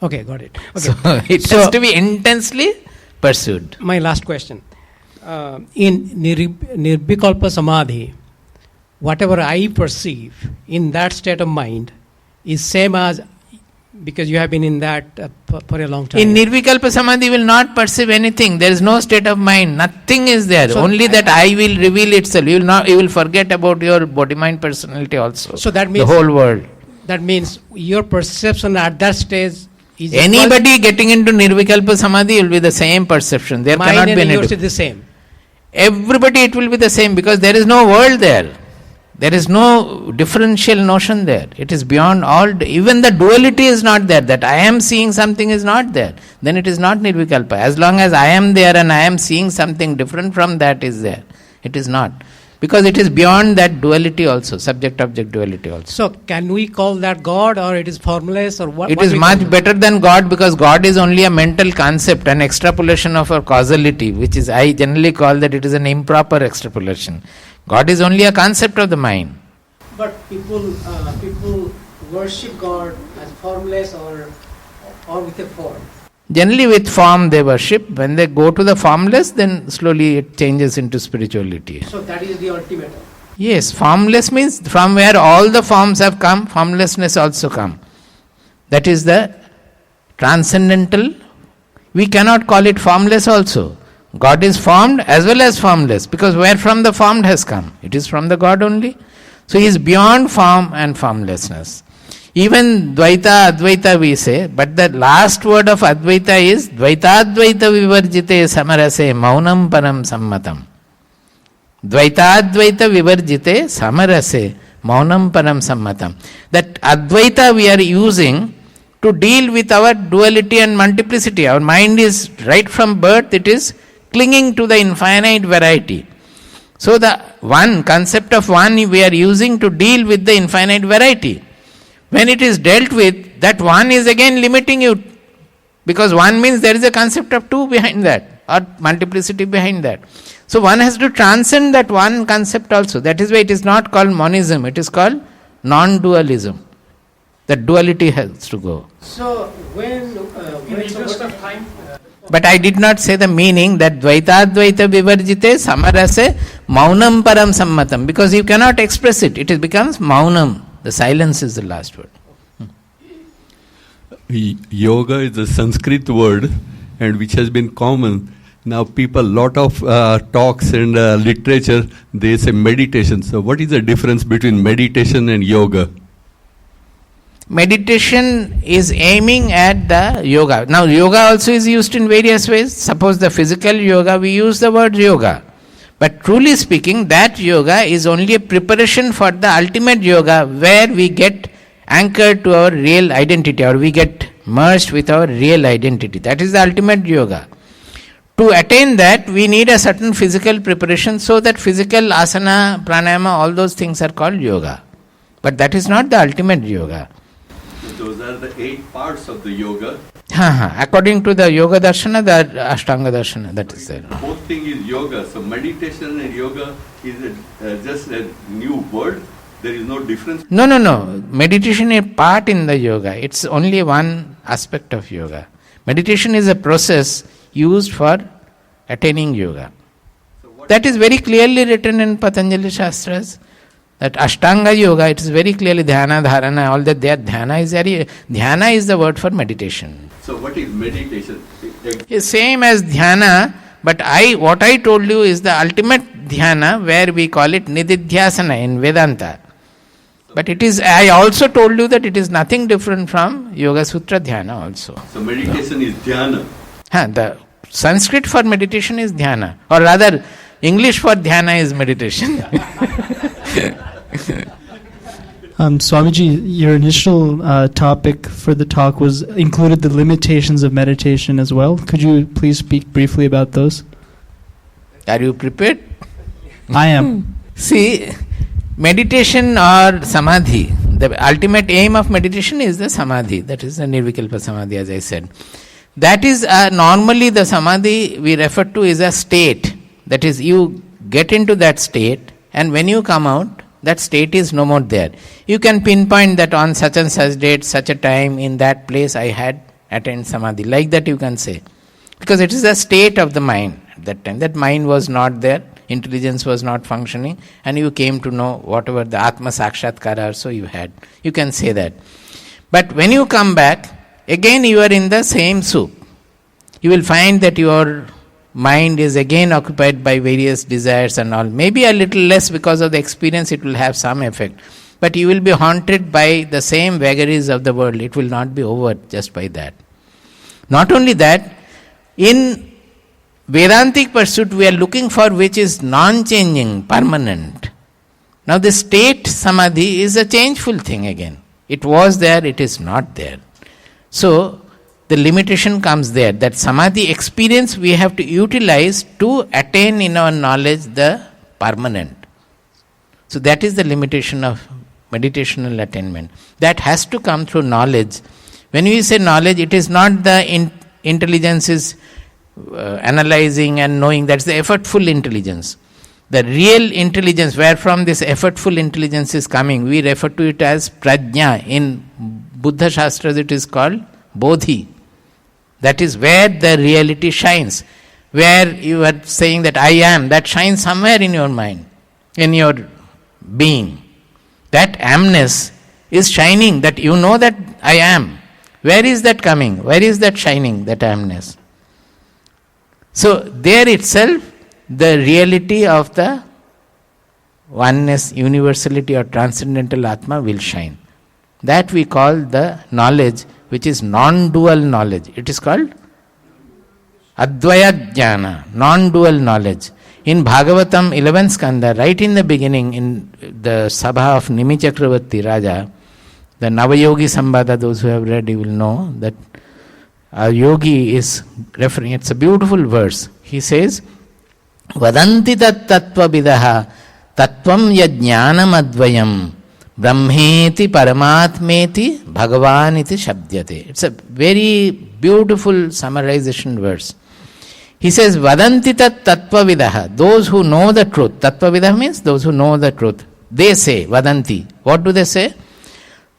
Okay, got it. Okay. So it has to be intensely pursued. My last question. In Nirvikalpa Samadhi, whatever I perceive in that state of mind is same as Because you have been in that for a long time. In Nirvikalpa Samadhi, you will not perceive anything. There is no state of mind. Nothing is there. So only that I will reveal itself. You will forget about your body, mind, personality also. So that means the whole world. That means your perception at that stage is Anybody getting into Nirvikalpa Samadhi will be the same perception. There mine cannot be and any. yours is the same. Everybody it will be the same because there is no world there. There is no differential notion there. It is beyond all. Even the duality is not there. That I am seeing something is not there. Then it is not Nirvikalpa. As long as I am there and I am seeing something different from that is there. It is not. Because it is beyond that duality also. Subject-object duality also. So can we call that God or it is formless or what? It what is we much call it? better than God because God is only a mental concept, an extrapolation of our causality, which is, I generally call that it is an improper extrapolation. God is only a concept of the mind. But people worship God as formless or with a form. Generally with form they worship. When they go to the formless, then slowly it changes into spirituality. So that is the ultimate. Yes, formless means from where all the forms have come, formlessness also come. That is the transcendental. We cannot call it formless also. God is formed as well as formless because where from the formed has come? It is from the God only. So He is beyond form and formlessness. Even Dvaita, Advaita we say, but the last word of Advaita is Dvaita Advaita Vivarjite Samarase Maunam Param Sammatam. Dvaita Advaita Vivarjite Samarase Maunam Param Sammatam. That Advaita we are using to deal with our duality and multiplicity. Our mind is right from birth, it is clinging to the infinite variety. So the one concept of one we are using to deal with the infinite variety. When it is dealt with, that one is again limiting you. Because one means there is a concept of two behind that, or multiplicity behind that. So one has to transcend that one concept also. That is why it is not called monism, it is called non-dualism. The duality has to go. So when in interest of time. But I did not say the meaning that Dvaita Advaita Vivarjite Samarase Maunam Param Sammatam, because you cannot express it. It becomes Maunam. The silence is the last word. Yoga is a Sanskrit word and which has been common. Now people, lot of talks and literature, they say meditation. So what is the difference between meditation and yoga? Meditation is aiming at the yoga. Now yoga also is used in various ways. Suppose the physical yoga, we use the word yoga. But truly speaking, that yoga is only a preparation for the ultimate yoga where we get anchored to our real identity or we get merged with our real identity. That is the ultimate yoga. To attain that, we need a certain physical preparation, so that physical asana, pranayama, all those things are called yoga. But that is not the ultimate yoga. Those are the 8 parts of the yoga. According to the Yoga Darshana, the Ashtanga Darshana, that is there. Both thing is yoga. So meditation and yoga is just a new word. There is no difference. No. Meditation is part in the yoga. It's only one aspect of yoga. Meditation is a process used for attaining yoga. That is very clearly written in Patanjali Shastras. That Ashtanga Yoga, it is very clearly Dhyana, Dharana, all that there. Dhyana is the word for meditation. So what is meditation? It's same as Dhyana, but what I told you is the ultimate Dhyana, where we call it Nididhyasana in Vedanta. But it is, I also told you that it is nothing different from Yoga Sutra Dhyana also. So meditation is dhyana. The Sanskrit for meditation is Dhyana, or rather English for Dhyana is meditation. Swamiji, your initial topic for the talk was included the limitations of meditation as well. Could you please speak briefly about those? Are you prepared? I am. See, meditation or samadhi, the ultimate aim of meditation is the samadhi. That is the Nirvikalpa Samadhi, as I said. That is normally the samadhi we refer to is a state. That is, you get into that state, and when you come out, that state is no more there. You can pinpoint that on such and such date, such a time, in that place I had attained samadhi. Like that you can say. Because it is a state of the mind at that time. That mind was not there, intelligence was not functioning, and you came to know whatever the Atma Sakshatkara also you had. You can say that. But when you come back, again you are in the same soup. You will find that your mind is again occupied by various desires and all. Maybe a little less because of the experience, it will have some effect. But you will be haunted by the same vagaries of the world. It will not be over just by that. Not only that, in Vedantic pursuit, we are looking for which is non-changing, permanent. Now the state samadhi is a changeful thing again. It was there, it is not there. So the limitation comes there, that samadhi experience we have to utilize to attain in our knowledge the permanent. So that is the limitation of meditational attainment. That has to come through knowledge. When we say knowledge, it is not the intelligence is analyzing and knowing, that's the effortful intelligence. The real intelligence, where from this effortful intelligence is coming, we refer to it as prajna. In Buddha Shastras it is called bodhi. That is where the reality shines. Where you are saying that I am, that shines somewhere in your mind, in your being. That amness is shining, that you know that I am. Where is that coming? Where is that shining, that amness? So there itself, the reality of the oneness, universality or transcendental Atma will shine. That we call the knowledge which is non-dual knowledge. It is called Advaya Jnana, non-dual knowledge. In Bhagavatam 11th Skanda, right in the beginning, in the Sabha of Nimi Chakravarti Raja, the Navayogi Sambhada, those who have read, you will know that a yogi is referring, it's a beautiful verse. He says, Vadanti tat tattva vidaha tattvam yajnanam advayam brahmeti paramatmeti bhagavan iti shabdyate. It's a very beautiful summarization verse. He says, Vadanti tat tattva vidaha, those who know the truth. Tattva vidaha means those who know the truth. They say, Vadanti. What do they say?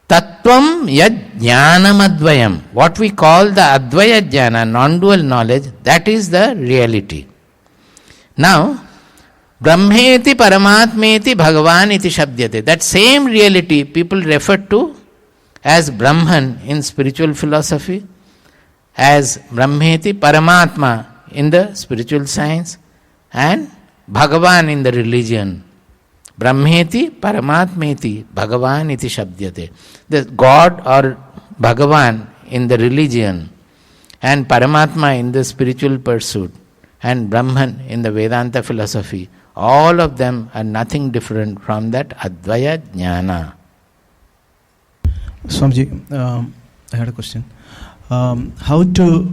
Tattvam yad jnanam advayam. What we call the advaya jnana, non-dual knowledge, that is the reality. Now, Brahmeti Paramatmeti Bhagavan iti shabdyate. That same reality people refer to as Brahman in spiritual philosophy, as Brahmeti Paramatma in the spiritual science, and Bhagavan in the religion. Brahmeti Paramatmeti Bhagavan iti shabdyate. The God or Bhagavan in the religion, and Paramatma in the spiritual pursuit, and Brahman in the Vedanta philosophy, all of them are nothing different from that Advaya Jnana. Swamiji, I had a question. How to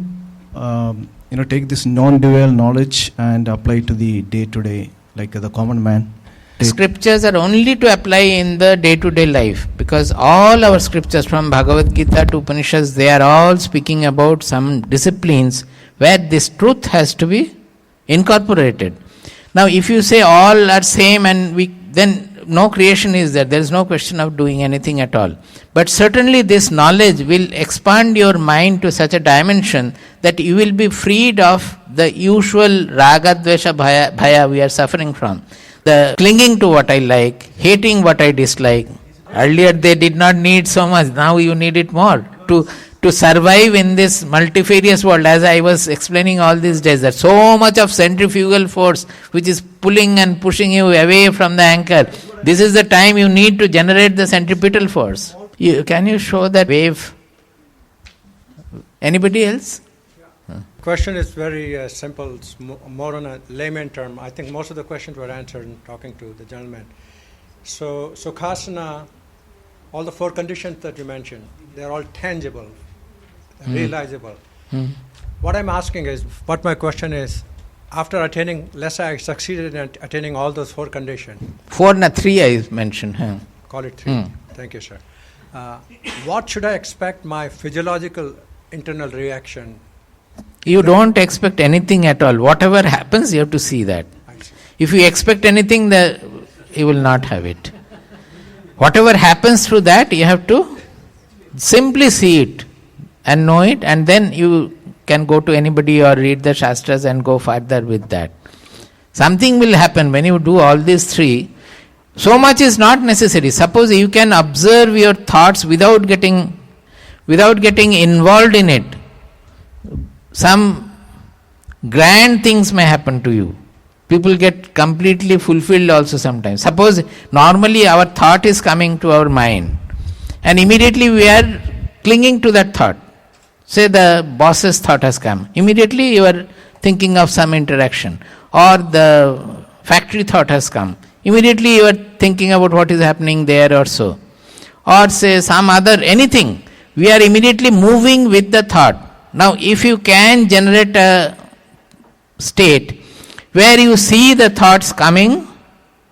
take this non-dual knowledge and apply to the day-to-day, like the common man? Scriptures are only to apply in the day-to-day life, because all our scriptures from Bhagavad Gita to Upanishads, they are all speaking about some disciplines where this truth has to be incorporated. Now if you say all are same and then no creation is there is no question of doing anything at all. But certainly this knowledge will expand your mind to such a dimension that you will be freed of the usual raga, dvesha, bhaya we are suffering from. The clinging to what I like, hating what I dislike. Earlier they did not need so much, now you need it more. To survive in this multifarious world, as I was explaining all these days, there's so much of centrifugal force which is pulling and pushing you away from the anchor. This is the time you need to generate the centripetal force. Can you show that wave? Anybody else? Question is very simple. It's more on a layman term. I think most of the questions were answered in talking to the gentleman. So Sukhasana, all the four conditions that you mentioned, they're all tangible, realizable. What I'm asking is, what my question is, after attaining, let's say I succeeded in attaining all those four conditions. Three I mentioned. Call it three. Thank you, sir. What should I expect my physiological internal reaction? You don't expect anything at all. Whatever happens, you have to see that. If you expect anything, you will not have it. Whatever happens through that, you have to simply see it and know it, and then you can go to anybody or read the Shastras and go further with that. Something will happen when you do all these three. So much is not necessary. Suppose you can observe your thoughts without getting without getting involved in it, some grand things may happen to you. People get completely fulfilled also sometimes. Suppose normally our thought is coming to our mind and immediately we are clinging to that thought. Say the boss's thought has come. Immediately you are thinking of some interaction, or the factory thought has come. Immediately you are thinking about what is happening there or so. Or say some other anything. We are immediately moving with the thought. Now if you can generate a state where you see the thoughts coming,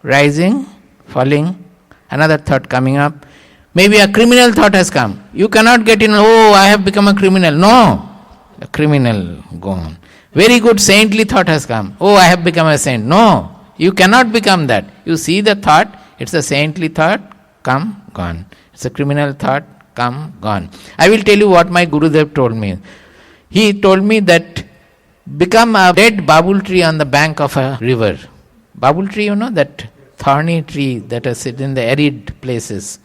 rising, falling, another thought coming up, maybe a criminal thought has come. You cannot get in, oh, I have become a criminal. No, a criminal, go on. Very good saintly thought has come. Oh, I have become a saint. No, you cannot become that. You see the thought, it's a saintly thought, come, gone. It's a criminal thought, come, gone. I will tell you what my Gurudev told me. He told me that become a dead babul tree on the bank of a river. Babul tree, you know, that thorny tree that is in the arid places.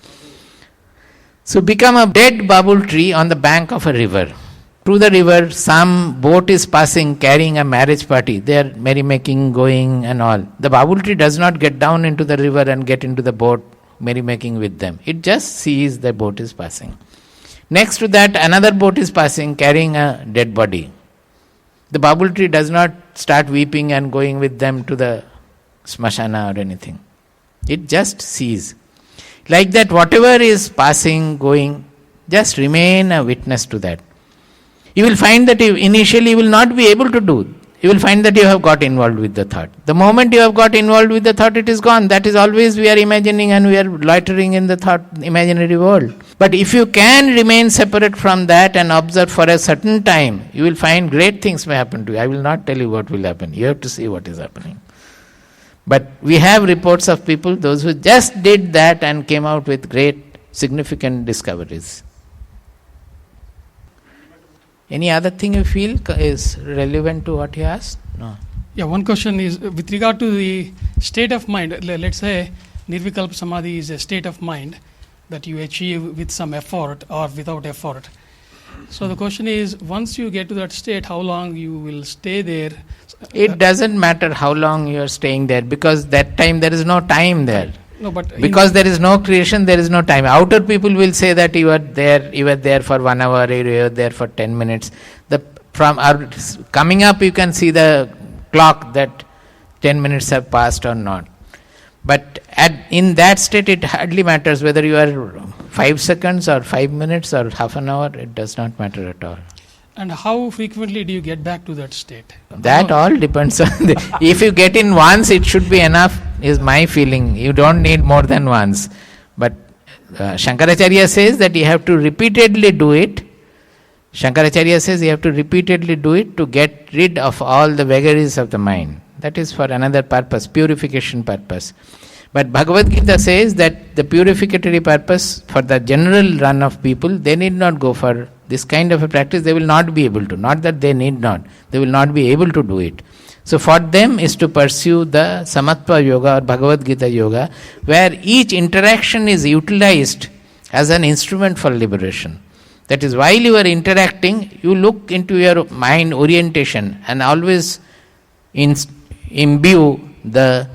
So become a dead babul tree on the bank of a river. To the river, some boat is passing carrying a marriage party. They are merrymaking, going and all. The babul tree does not get down into the river and get into the boat merrymaking with them. It just sees the boat is passing. Next to that, another boat is passing carrying a dead body. The babul tree does not start weeping and going with them to the smashana or anything. It just sees. Like that, whatever is passing, going, just remain a witness to that. You will find that initially you will not be able to do. You will find that you have got involved with the thought. The moment you have got involved with the thought, it is gone. That is always we are imagining and we are loitering in the thought, imaginary world. But if you can remain separate from that and observe for a certain time, you will find great things may happen to you. I will not tell you what will happen. You have to see what is happening. But we have reports of people, those who just did that and came out with great significant discoveries. Any other thing you feel is relevant to what you asked? No. Yeah, one question is with regard to the state of mind. Let's say Nirvikalpa Samadhi is a state of mind that you achieve with some effort or without effort. So the question is, once you get to that state, how long you will stay there? It doesn't matter how long you are staying there, because that time there is no time there. No, but because there is no creation, there is no time. Outer people will say that you were there for 1 hour, you were there for 10 minutes. From our coming up, you can see the clock that 10 minutes have passed or not. But in that state, it hardly matters whether you are 5 seconds or 5 minutes or half an hour. It does not matter at all. And how frequently do you get back to that state? That all depends on if you get in once, it should be enough, is my feeling. You don't need more than once. But Shankaracharya says that you have to repeatedly do it. Shankaracharya says you have to repeatedly do it to get rid of all the vagaries of the mind. That is for another purpose, purification purpose. But Bhagavad Gita says that the purificatory purpose for the general run of people, they need not go for this kind of a practice. They will not be able to. Not that they need not. They will not be able to do it. So for them is to pursue the Samatva Yoga or Bhagavad Gita Yoga, where each interaction is utilized as an instrument for liberation. That is, while you are interacting, you look into your mind orientation and always imbue the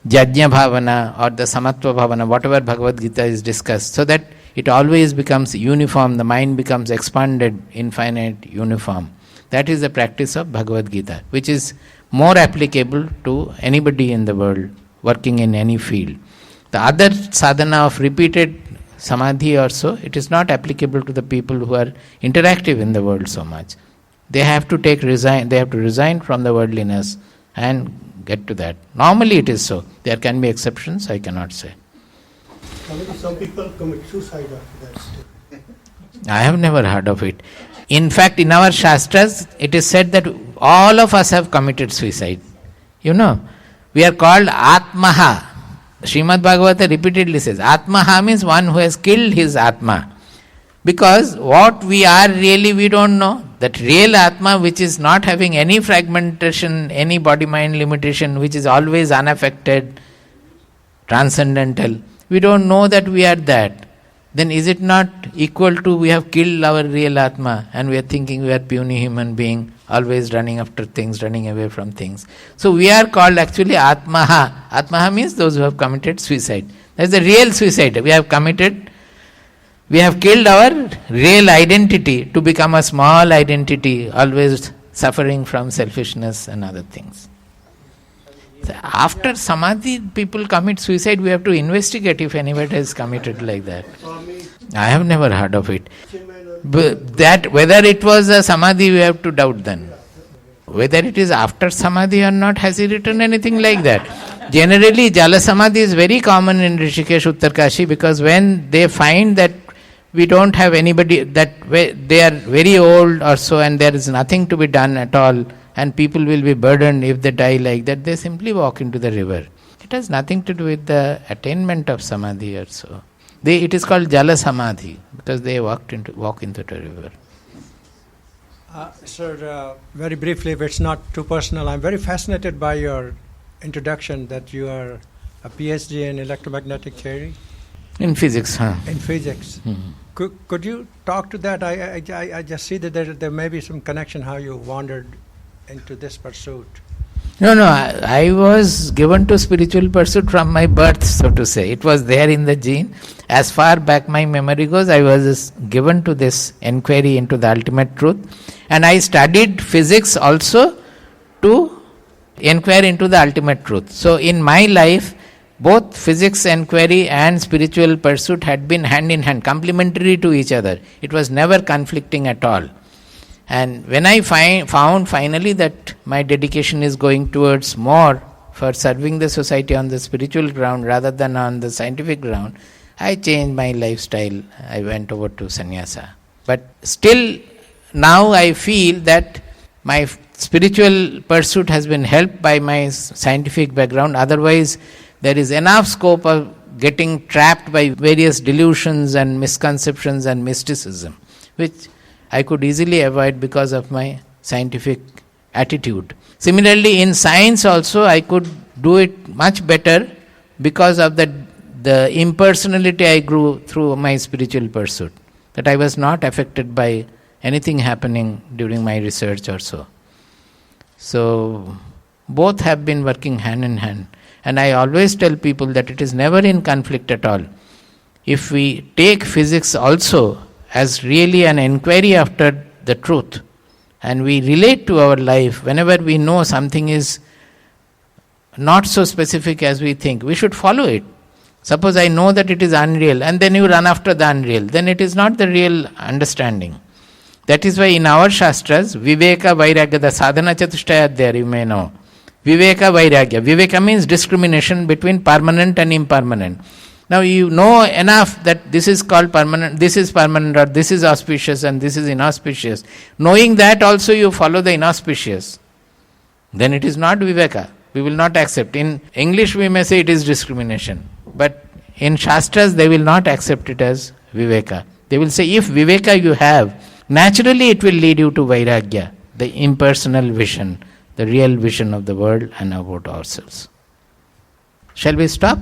Jajna Bhavana or the Samatva Bhavana, whatever Bhagavad Gita is discussed, so that it always becomes uniform, the mind becomes expanded, infinite, uniform. That is the practice of Bhagavad Gita, which is more applicable to anybody in the world working in any field. The other sadhana of repeated samadhi or so, it is not applicable to the people who are interactive in the world so much. They have to resign from the worldliness and get to that. Normally it is so. There can be exceptions, I cannot say. Some people commit suicide after that step. I have never heard of it. In fact, in our Shastras, it is said that all of us have committed suicide. You know, we are called Atmaha. Srimad Bhagavata repeatedly says, Atmaha means one who has killed his Atma. Because what we are really, we don't know. That real Atma, which is not having any fragmentation, any body-mind limitation, which is always unaffected, transcendental, we don't know that we are that. then is it not equal to we have killed our real Atma and we are thinking we are puny human being, always running after things, running away from things. So we are called actually Atmaha. Atmaha means those who have committed suicide. That's the real suicide. We have killed our real identity to become a small identity, always suffering from selfishness and other things. So after Samadhi, people commit suicide, we have to investigate if anybody has committed like that. I have never heard of it. But that whether it was a Samadhi, we have to doubt then. Whether it is after Samadhi or not, has he written anything like that? Generally, Jala Samadhi is very common in Rishikesh, Uttarkashi, because when they find that we don't have anybody, that they are very old or so and there is nothing to be done at all, and people will be burdened if they die like that, they simply walk into the river. It has nothing to do with the attainment of Samadhi or so. It is called Jala Samadhi because they walk into the river. Sir, very briefly, if it's not too personal, I'm very fascinated by your introduction that you are a PhD in electromagnetic theory. In physics, huh? In physics. Could you talk to that? I just see that there may be some connection how you wandered into this pursuit. No, I was given to spiritual pursuit from my birth, so to say. It was there in the gene. As far back my memory goes, I was given to this inquiry into the ultimate truth. And I studied physics also to inquire into the ultimate truth. So in my life, both physics inquiry and spiritual pursuit had been hand in hand, complementary to each other. It was never conflicting at all. And when I found finally that my dedication is going towards more for serving the society on the spiritual ground rather than on the scientific ground, I changed my lifestyle. I went over to sannyasa. But still, now I feel that my spiritual pursuit has been helped by my scientific background. Otherwise, there is enough scope of getting trapped by various delusions and misconceptions and mysticism, which I could easily avoid because of my scientific attitude. Similarly, in science also, I could do it much better because of the impersonality I grew through my spiritual pursuit, that I was not affected by anything happening during my research or so. So, both have been working hand in hand. And I always tell people that it is never in conflict at all. If we take physics also as really an inquiry after the truth, and we relate to our life whenever we know something is not so specific as we think, we should follow it. Suppose I know that it is unreal, and then you run after the unreal, then it is not the real understanding. That is why in our Shastras, Viveka Vairagya, the sadhana chatushtaya there, you may know. Viveka Vairagya. Viveka means discrimination between permanent and impermanent. Now you know enough that this is called permanent, this is permanent, or this is auspicious and this is inauspicious. Knowing that also you follow the inauspicious. Then it is not Viveka. We will not accept. In English we may say it is discrimination. But in Shastras they will not accept it as Viveka. They will say if Viveka you have, naturally it will lead you to Vairagya, the impersonal vision, the real vision of the world and about ourselves. Shall we stop?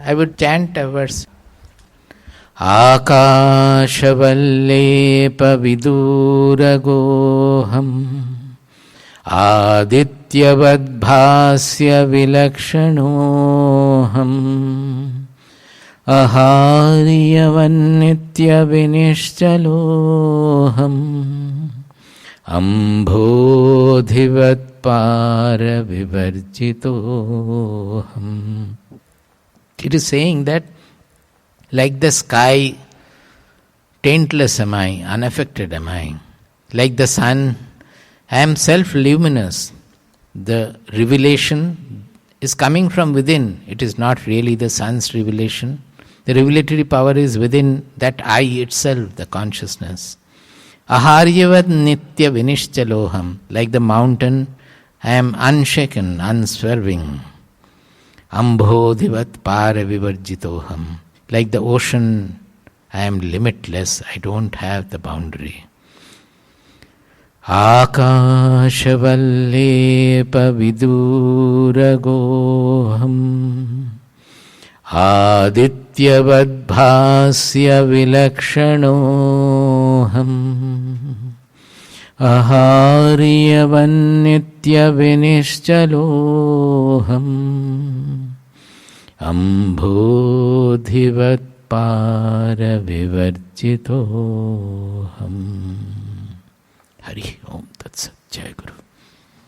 I would chant a verse. Akashavallepa viduragoham adityavadbhasya vilakshanoham aharyavannitya vinishchaloham ambodhivat para vivarjitoham. It is saying that like the sky, taintless am I, unaffected am I. Like the sun, I am self-luminous. The revelation is coming from within. It is not really the sun's revelation. The revelatory power is within that I itself, the consciousness. Aharyavad nitya vinishchaloham. Like the mountain, I am unshaken, unswerving. Ambodhivat para vivarjitoham. Like the ocean, I am limitless, I don't have the boundary. Akashavallepa viduragoham आदित्यवद्भास्य विलक्षणोऽहम् आहार्यवन्नित्यविनिश्चलोऽहम् अम्भोधिवत्पारविवर्जितोऽहम्. Hari ओम तत्सत्. जय गुरु.